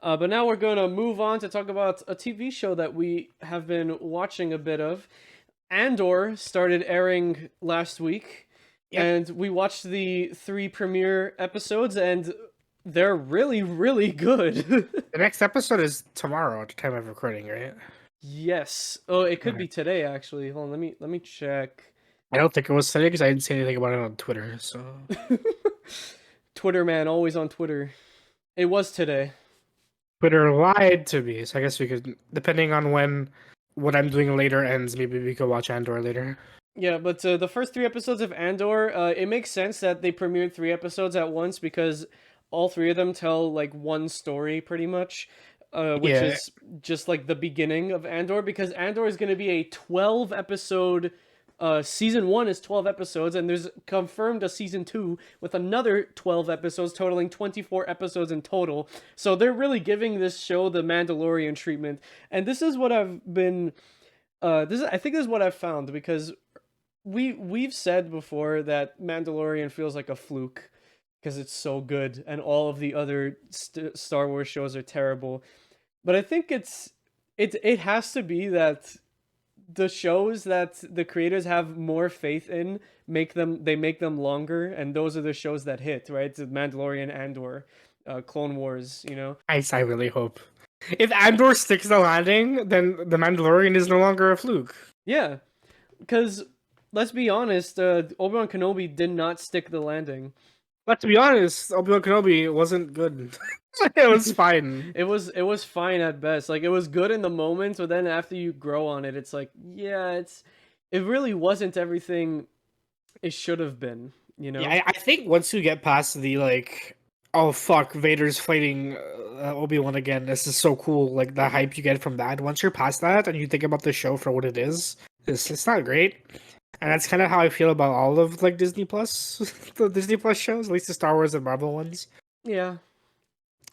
But now we're gonna move on to talk about a TV show that we have been watching a bit of. Andor started airing last week, Yep. and we watched the 3 premiere episodes, and they're really, really good. The next episode is tomorrow at the time of recording, right? Yes. Oh, it could Okay. be today actually. Hold on, let me check. I don't think it was today because I didn't see anything about it on Twitter. So Twitter man, always on Twitter. It was today. Twitter lied to me. So I guess we could, depending on when what I'm doing later ends, maybe we could watch Andor later. Yeah, but the first 3 episodes of Andor, it makes sense that they premiered 3 episodes at once because all 3 of them tell like one story pretty much, which Yeah. is just like the beginning of Andor because Andor is going to be a 12 episode. Season 1 is 12 episodes, and there's confirmed a season 2 with another 12 episodes, totaling 24 episodes in total. So they're really giving this show the Mandalorian treatment, and this is what I've been. I think this is what I've found because we've said before that Mandalorian feels like a fluke because it's so good, and all of the other Star Wars shows are terrible. But I think it has to be that the shows that the creators have more faith in make them longer, and those are the shows that hit, right? The Mandalorian, Andor, Clone Wars, you know. I really hope. If Andor sticks the landing, then the Mandalorian is no longer a fluke. Yeah, because let's be honest, Obi-Wan Kenobi did not stick the landing. But to be honest, Obi-Wan Kenobi wasn't good. It was fine. It was fine at best. Like it was good in the moment, but then after you grow on it, it's like, yeah, it really wasn't everything it should have been, you know? Yeah, I think once you get past the like, oh fuck, Vader's fighting Obi-Wan again. This is so cool. Like the hype you get from that. Once you're past that and you think about the show for what it is, it's not great. And that's kind of how I feel about all of like Disney Plus, the Disney Plus shows, at least the Star Wars and Marvel ones. Yeah.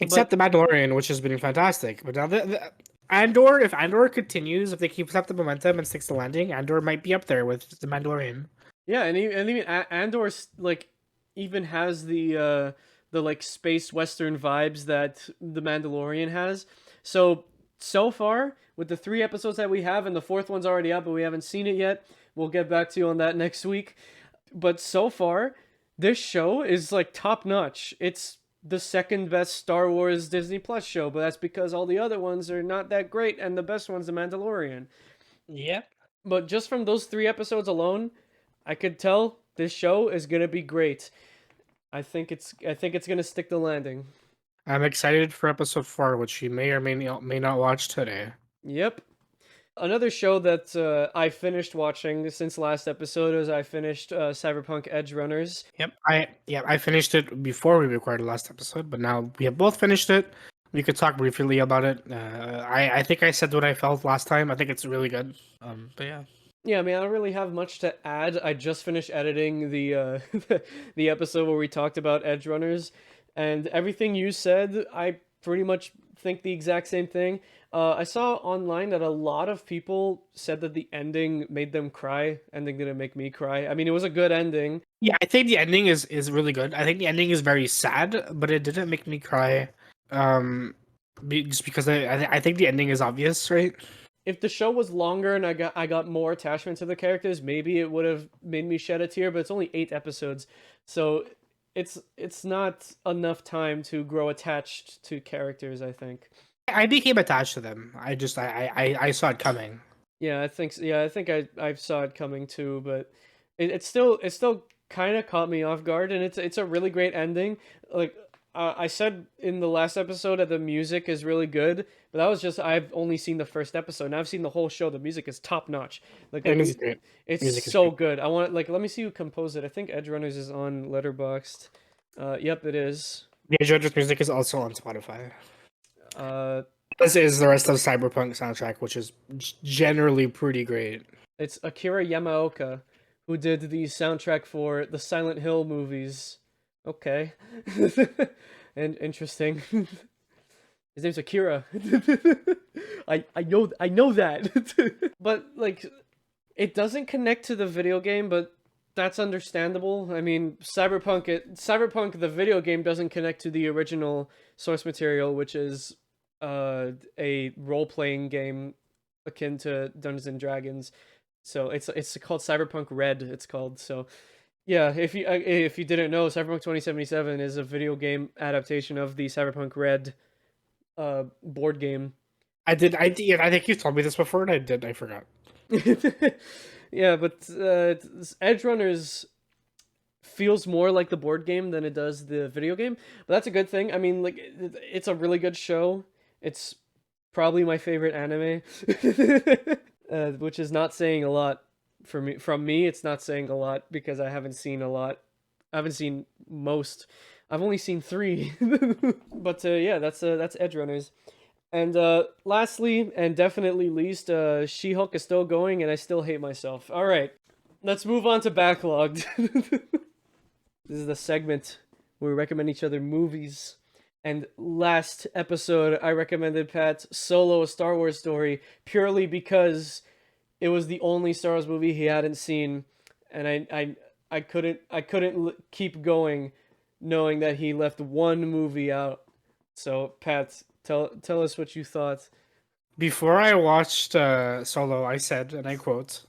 Except the Mandalorian, which has been fantastic. But now the Andor, if Andor continues, if they keep up the momentum and sticks the landing, Andor might be up there with the Mandalorian. Yeah, and even Andor like even has the like space western vibes that the Mandalorian has. So far with the 3 episodes that we have, and the 4th one's already up, but we haven't seen it yet. We'll get back to you on that next week. But so far, this show is like top notch. It's the second best Star Wars Disney Plus show, but that's because all the other ones are not that great, and the best one's The Mandalorian. Yep. But just from those 3 episodes alone, I could tell this show is gonna be great. I think it's gonna stick the landing. I'm excited for episode 4, which you may or may not watch today. Yep. Another show that I finished watching since last episode is I finished Cyberpunk Edge Runners. Yep. I finished it before we recorded last episode, but now we have both finished it. We could talk briefly about it. I think I said what I felt last time. I think it's really good. But yeah. Yeah, I mean, I don't really have much to add. I just finished editing the the episode where we talked about Edge Runners, and everything you said, I pretty much think the exact same thing. I saw online that a lot of people said that the ending made them cry. Ending didn't make me cry. I mean, it was a good ending. Yeah, I think the ending is really good. I think the ending is very sad, but it didn't make me cry. Just because I think the ending is obvious, right? If the show was longer and I got more attachment to the characters, maybe it would have made me shed a tear. But it's only 8 episodes, so it's not enough time to grow attached to characters, I think. I became attached to them. I saw it coming. Yeah, I think yeah, I think I saw it coming too, but it still kind of caught me off guard, and it's a really great ending. Like I said in the last episode that the music is really good, but that was just I've only seen the first episode. Now I've seen the whole show. The music is top notch. Like Yeah, music's great. it's Music is so great. good. I want like let me see who composed it. I think Edge Runners is on Letterboxd. Yep, it is. The Jazzwalkers music is also on Spotify. Uh, This is the rest of the Cyberpunk soundtrack, which is generally pretty great. it's Akira Yamaoka who did the soundtrack for the Silent Hill movies. Okay. And interesting. His name's Akira. I know that. But like it doesn't connect to the video game, but that's understandable. I mean, Cyberpunk the video game doesn't connect to the original source material, which is a role-playing game akin to Dungeons and Dragons. So it's called Cyberpunk Red. It's called so. Yeah, if you didn't know, Cyberpunk 2077 is a video game adaptation of the Cyberpunk Red board game. I think you've told me this before, and I forgot. Yeah, but Edge Runners feels more like the board game than it does the video game, but that's a good thing. I mean, like it's a really good show. It's probably my favorite anime, which is not saying a lot for me. From me, it's not saying a lot because I haven't seen a lot. I haven't seen most. I've only seen three, but yeah, that's Edge Runners. And lastly, and definitely least, She-Hulk is still going, and I still hate myself. All right, let's move on to Backlogged. This is the segment where we recommend each other movies. And last episode, I recommended Pat Solo: A Star Wars Story purely because it was the only Star Wars movie he hadn't seen, and I couldn't keep going, knowing that he left one movie out. So Pat, tell us what you thought. Before I watched Solo, I said, and I quote,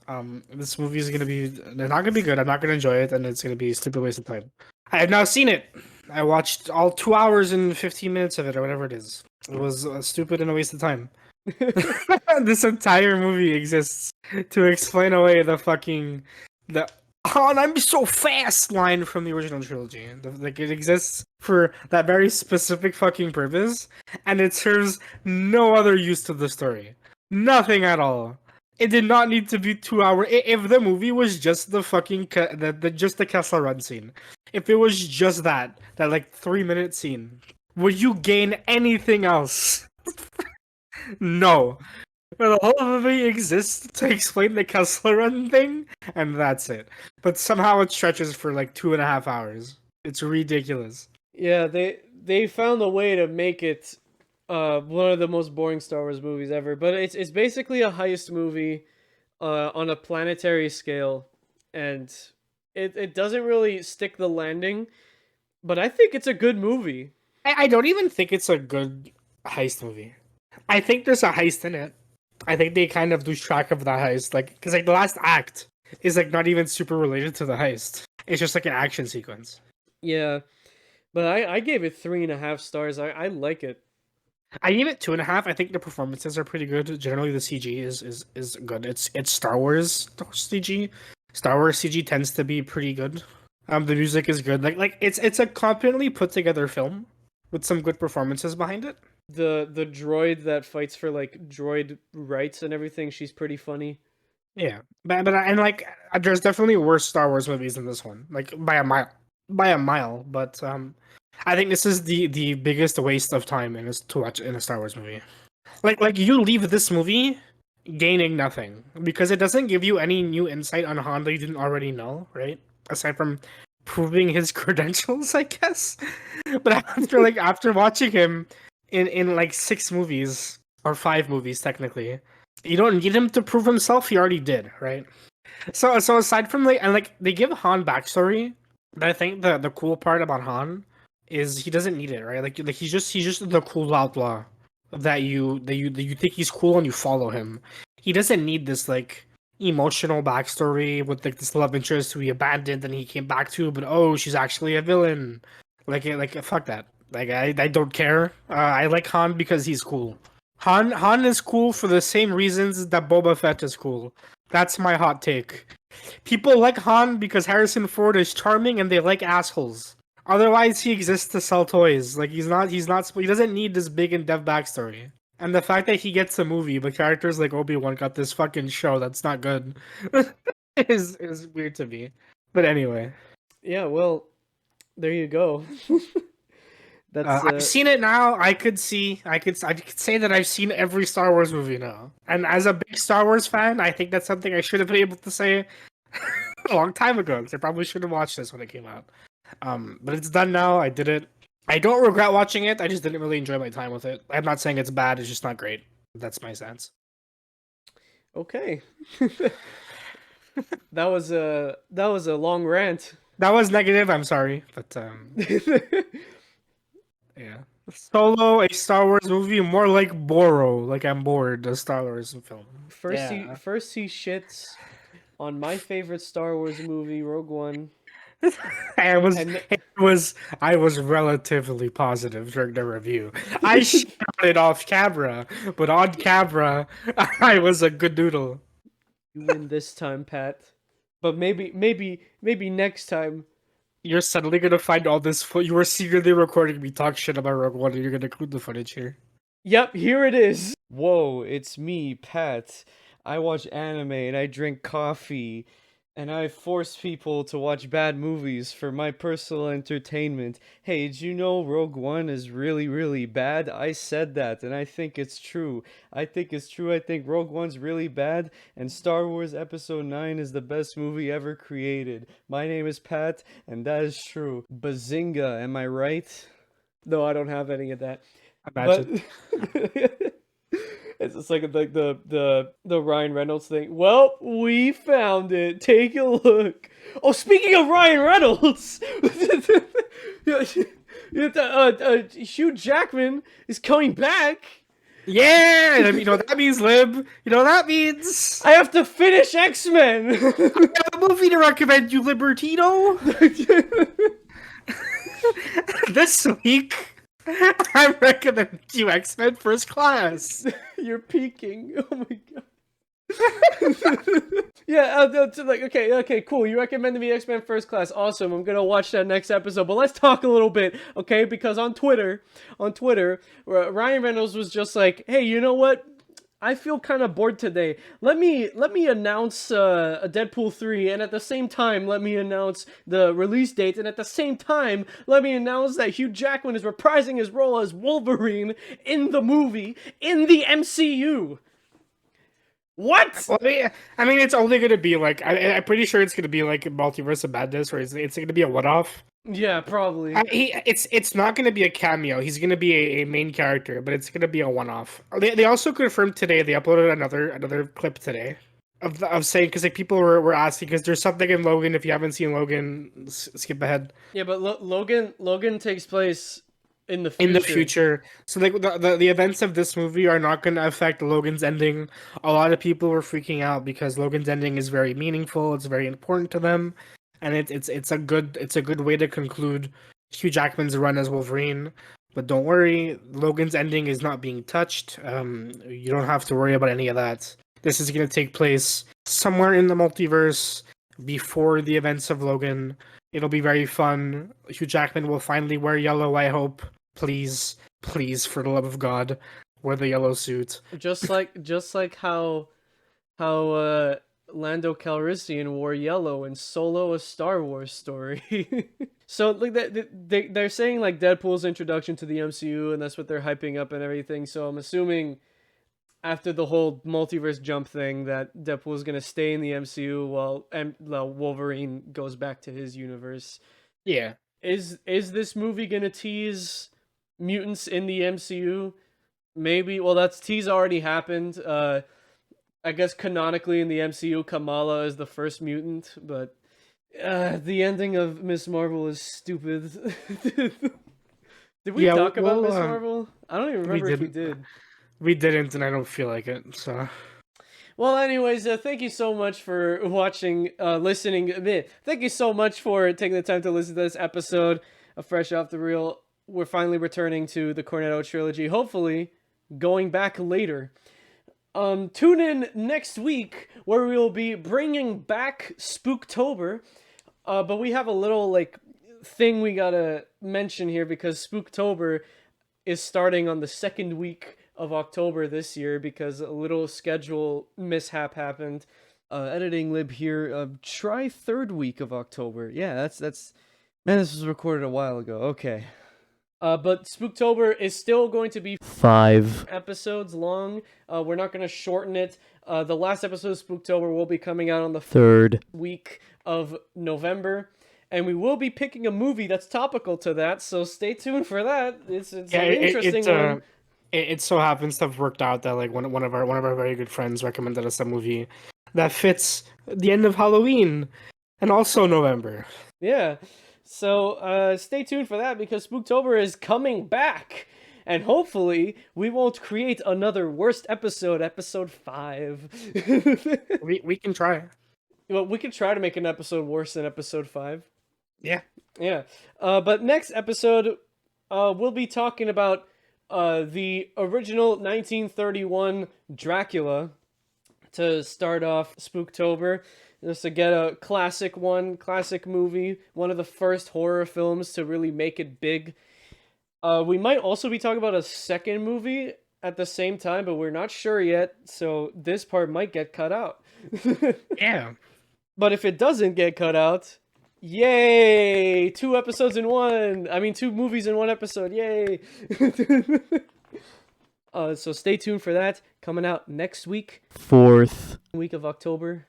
"This movie is they're not gonna be good. I'm not gonna enjoy it, and it's gonna be a stupid waste of time." I have now seen it. I watched all 2 hours and 15 minutes of it, or whatever it is. It was stupid and a waste of time. This entire movie exists to explain away the "Oh, and I'm so fast" line from the original trilogy. Like it exists for that very specific fucking purpose, and it serves no other use to the story. Nothing at all. It did not need to be 2 hours. If the movie was just the fucking just the Kessel Run scene, if it was just that like 3 minute scene, would you gain anything else? No. But the whole movie exists to explain the Kessel Run thing, and that's it. But somehow it stretches for like 2.5 hours. It's ridiculous. Yeah, they found a way to make it one of the most boring Star Wars movies ever. But it's basically a heist movie on a planetary scale, and it doesn't really stick the landing. But I think it's a good movie. I don't even think it's a good heist movie. I think there's a heist in it. I think they kind of lose track of that heist, like because like the last act is like not even super related to the heist. It's just like an action sequence. Yeah, but I gave it 3.5 stars. I like it. I give it 2.5. I think the performances are pretty good. Generally, the CG is good. It's Star Wars CG. Star Wars CG tends to be pretty good. The music is good. Like it's a competently put together film with some good performances behind it. The droid that fights for like droid rights and everything, she's pretty funny. Yeah, but and like there's definitely worse Star Wars movies than this one, like by a mile, by a mile. But I think this is the biggest waste of time to watch in a Star Wars movie. Like you leave this movie gaining nothing because it doesn't give you any new insight on Han that you didn't already know, right? Aside from proving his credentials, I guess. But after watching him in like 6 movies or 5 movies technically, you don't need him to prove himself. He already did, right? So aside from like they give Han backstory, but I think the cool part about Han is he doesn't need it, right? Like he's just the cool outlaw that you think he's cool and you follow him. He doesn't need this like emotional backstory with like this love interest who he abandoned and he came back to, but oh, she's actually a villain. Like fuck that. Like I don't care. I like Han because he's cool. Han is cool for the same reasons that Boba Fett is cool. That's my hot take. People like Han because Harrison Ford is charming and they like assholes. Otherwise, he exists to sell toys. Like he doesn't need this big in-depth backstory. And the fact that he gets a movie, but characters like Obi-Wan got this fucking show that's not good, is weird to me. But anyway, Yeah, well, there you go. That's I've seen it now. I could say that I've seen every Star Wars movie now. And as a big Star Wars fan, I think that's something I should have been able to say a long time ago. Because I probably should have watched this when it came out. But it's done now. I did it. I don't regret watching it. I just didn't really enjoy my time with it. I'm not saying it's bad. It's just not great. That's my sense. okay. That was a long rant. That was negative. I'm sorry, but yeah. Solo, a Star Wars movie, more like Boro. Like I'm bored. A Star Wars film. Yeah. First he shits on my favorite Star Wars movie, Rogue One. I was And I was relatively positive during the review. I shouted off camera, but on camera, I was a good noodle. you win this time, Pat. But maybe next time. You're suddenly gonna find all this. You were secretly recording me talk shit about Rogue One, and you're gonna include the footage here. Yep, here it is. Whoa, it's me, Pat. I watch anime and I drink coffee and I force people to watch bad movies for my personal entertainment. Hey, did you know Rogue One is really, really bad? I said that and I think it's true. I think it's true. I think Rogue One's really bad and Star Wars Episode 9 is the best movie ever created. My name is Pat and that is true. Bazinga, am I right? No, I don't have any of that. Imagine. But it's just like the Ryan Reynolds thing. Well, we found it. Take a look. Oh, speaking of Ryan Reynolds, Hugh Jackman is coming back. Yeah, and you know what that means, Lib. You know what that means. I have to finish X-Men. I have a movie to recommend you, Libertino. This week, I recommend you X-Men First Class. You're peeking. Oh my god. Yeah, like okay, cool. You recommended me X-Men First Class. Awesome. I'm gonna watch that next episode. But let's talk a little bit, okay? Because on Twitter, Ryan Reynolds was just like, "Hey, you know what? I feel kind of bored today. Let me announce a Deadpool 3, and at the same time, let me announce the release date, and at the same time, let me announce that Hugh Jackman is reprising his role as Wolverine in the movie in the MCU." What? Well, I mean, it's only gonna be like I'm pretty sure it's gonna be like Multiverse of Madness, or it's gonna be a one-off. Yeah, probably. It's not gonna be a cameo. He's gonna be a main character, but it's gonna be a one-off. They also confirmed today. They uploaded another clip today of saying, because like people were asking, because there's something in Logan. If you haven't seen Logan, skip ahead. Yeah, but Logan takes place in the future. In the future. So like the events of this movie are not going to affect Logan's ending. A lot of people were freaking out because Logan's ending is very meaningful. It's very important to them, and it's a good way to conclude Hugh Jackman's run as Wolverine. But don't worry, Logan's ending is not being touched. You don't have to worry about any of that. This is going to take place somewhere in the multiverse before the events of Logan. It'll be very fun. Hugh Jackman will finally wear yellow, I hope. Please, for the love of God, wear the yellow suit. Just like how Lando Calrissian wore yellow in Solo: A Star Wars Story. So like they're saying like Deadpool's introduction to the MCU, and that's what they're hyping up and everything. So I'm assuming after the whole multiverse jump thing that Deadpool's gonna stay in the MCU while Wolverine goes back to his universe. Yeah. Is this movie gonna tease mutants in the MCU? Maybe. Well, that's tease already happened. I guess canonically in the MCU, Kamala is the first mutant, but the ending of Miss Marvel is stupid. Did we talk about Miss Marvel? I don't even remember if we did. We didn't, and I don't feel like it, so... Well, anyways, thank you so much for watching, listening. Thank you so much for taking the time to listen to this episode of Fresh Off the Reel. We're finally returning to the Cornetto trilogy. Hopefully, going back later. Tune in next week where we will be bringing back Spooktober. But we have a little like thing we gotta mention here because Spooktober is starting on the second week of October this year because a little schedule mishap happened. Editing lib here. Try third week of October. Yeah, that's. Man, this was recorded a while ago. Okay. But Spooktober is still going to be 5 episodes long. We're not going to shorten it. The last episode of Spooktober will be coming out on the third week of November. And we will be picking a movie that's topical to that, so stay tuned for that. It's an interesting one. It so happens to have worked out that like one of our very good friends recommended us a movie that fits the end of Halloween and also November. Yeah. So stay tuned for that because Spooktober is coming back. And hopefully we won't create another worst episode, episode 5. we can try. Well, we could try to make an episode worse than episode 5. Yeah. Yeah. But next episode, we'll be talking about the original 1931 Dracula to start off Spooktober. Just to get a classic movie, one of the first horror films to really make it big. We might also be talking about a second movie at the same time, but we're not sure yet, so this part might get cut out. Yeah. But if it doesn't get cut out, yay! 2 episodes in one! I mean, 2 movies in 1 episode, yay! So stay tuned for that, coming out next week. 4th week of October.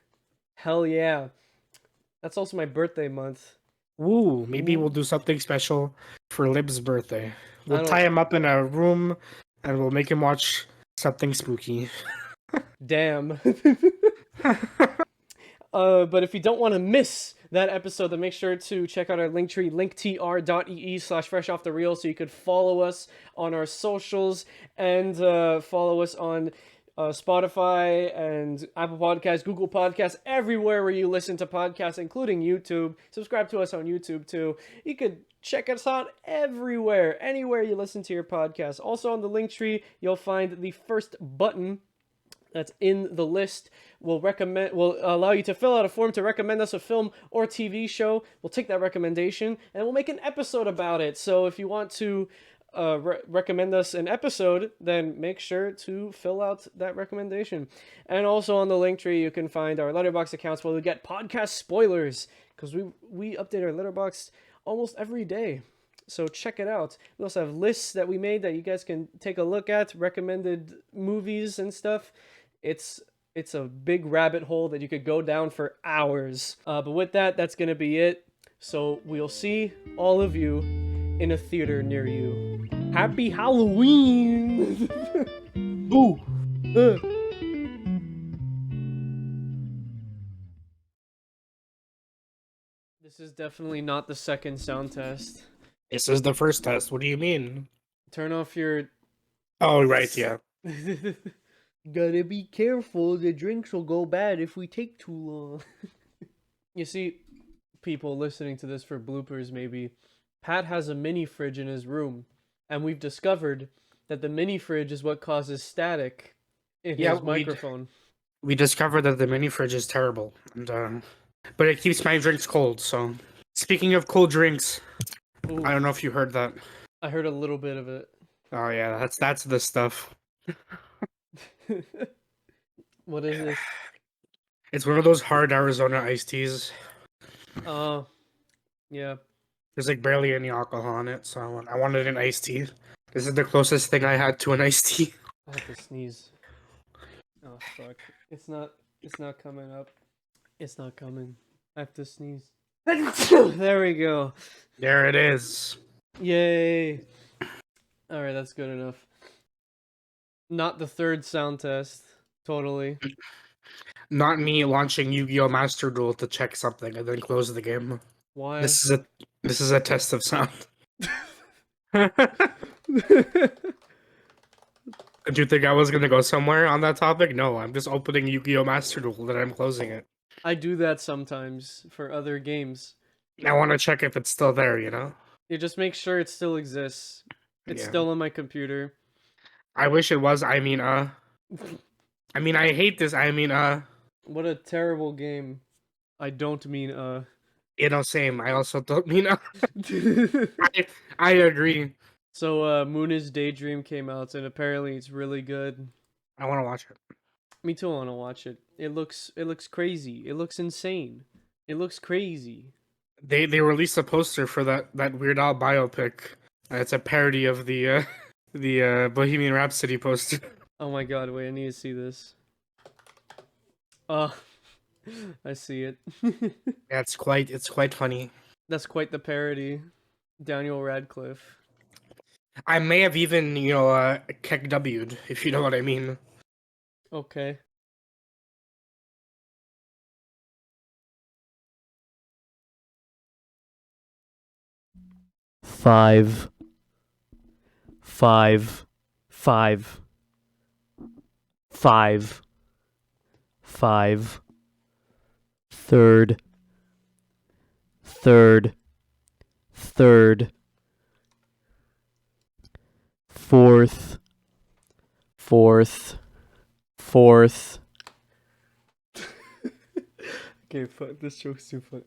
Hell yeah. That's also my birthday month. Ooh, maybe we'll do something special for Lib's birthday. We'll tie him up in a room and we'll make him watch something spooky. Damn. But if you don't want to miss that episode, then make sure to check out our Linktree, linktr.ee/freshoffthereels, so you could follow us on our socials and follow us on Spotify and Apple Podcasts, Google Podcasts, everywhere where you listen to podcasts, including YouTube. Subscribe to us on YouTube too. You could check us out everywhere, anywhere you listen to your podcast. Also on the Linktree, you'll find the first button that's in the list will allow you to fill out a form to recommend us a film or TV show. We'll take that recommendation and we'll make an episode about it. So if you want to recommend us an episode, then make sure to fill out that recommendation. And also on the Linktree, you can find our Letterboxd accounts where we get podcast spoilers, because we update our Letterboxd almost every day. So check it out. We also have lists that we made that you guys can take a look at, recommended movies and stuff. It's a big rabbit hole that you could go down for hours. But with that, that's going to be it. So we'll see all of you in a theater near you. Happy Halloween! Boo! This is definitely not the second sound test. This is the first test. What do you mean? Turn off your... Oh, right, yeah. Gotta be careful, the drinks will go bad if we take too long. You see, people listening to this for bloopers maybe, Pat has a mini fridge in his room, and we've discovered that the mini fridge is what causes static in his microphone. We discovered that the mini fridge is terrible, and but it keeps my drinks cold, so... Speaking of cold drinks, ooh. I don't know if you heard that. I heard a little bit of it. Oh yeah, that's the stuff. What is this? It's one of those hard Arizona iced teas. Oh, yeah. There's like barely any alcohol in it, so I wanted an iced tea. This is the closest thing I had to an iced tea. I have to sneeze. Oh fuck! It's not coming up. It's not coming. I have to sneeze. There we go. There it is. Yay! All right, that's good enough. Not the third sound test. Totally. Not me launching Yu-Gi-Oh! Master Duel to check something and then close the game. Why? This is a test of sound. Did you think I was gonna go somewhere on that topic? No, I'm just opening Yu-Gi-Oh! Master Duel and I'm closing it. I do that sometimes for other games. I want to check if it's still there, you know? You just make sure it still exists. It's still on my computer. I wish it was. I mean, I hate this. What a terrible game. I don't mean Same. I also don't mean I agree. So Moon's Daydream came out and apparently it's really good. I want to watch it. Me too, I want to watch it. It looks crazy. It looks insane. It looks crazy. They released a poster for that Weird Al biopic. It's a parody of the Bohemian Rhapsody poster. Oh my god, wait, I need to see this. Oh, I see it. Yeah, it's quite funny. That's quite the parody. Daniel Radcliffe. I may have even Keck W'd, if you know what I mean. Okay. Five. Five. Five. Five. Five. Third. Third. Third. Fourth. Fourth. Fourth. Okay, fuck, this joke's too funny.